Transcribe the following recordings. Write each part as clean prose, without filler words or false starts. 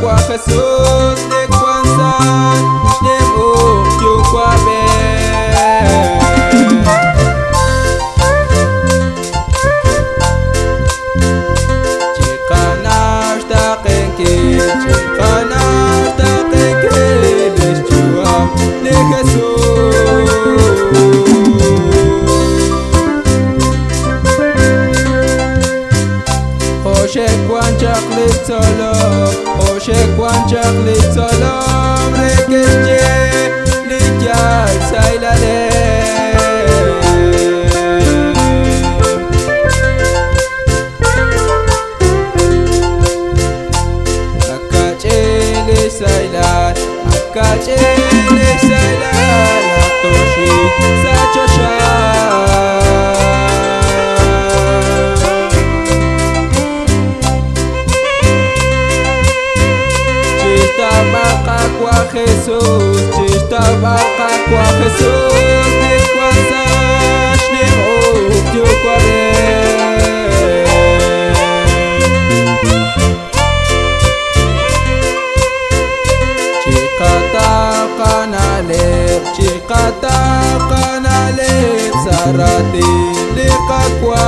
kwa Jesus de kwanza nemo jukwa be Chikana shtakenke Bishua de Jesus Oshekwanchak litolom rekeche lijal sailale Akachele sailal Atoshi sachosha Jesus, Chishtabaka kwa Jesus, de kwanza shnemo jukwa be Chikata kanale sarati likakwa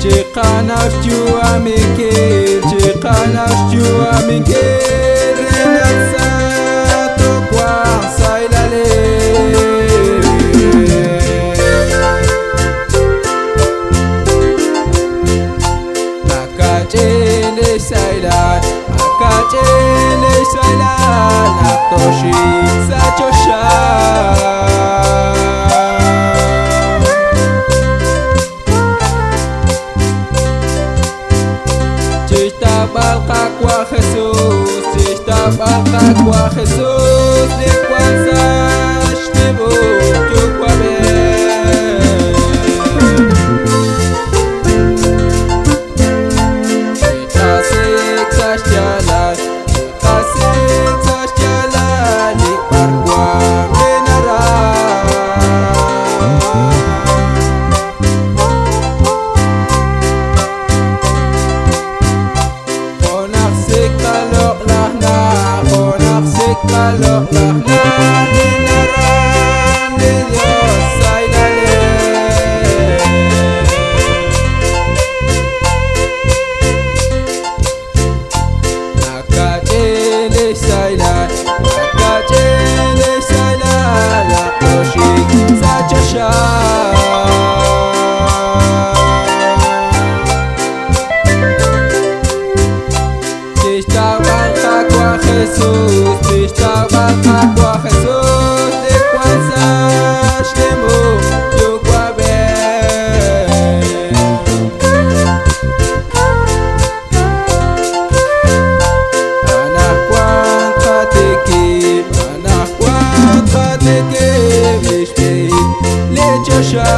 Chikanash jua mikir Renatsa tokwa sailale Akachele sailal Atoshi sachosha Chishtabaka kwa Jesus de kwanza shnemo jukwa be Chikasik sashjalal Iparkwa menara Kalau lahna dinaran de Dios sailale Akachele sailal Atoshi sachosha Chishtabaka kwa Jesus de kwanza shnemo jukwa be Anakwan kateke Bishpe lechosha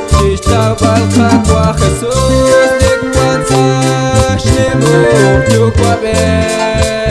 Chishtabaka kwa Jesus de kwanza shnemo jukwa be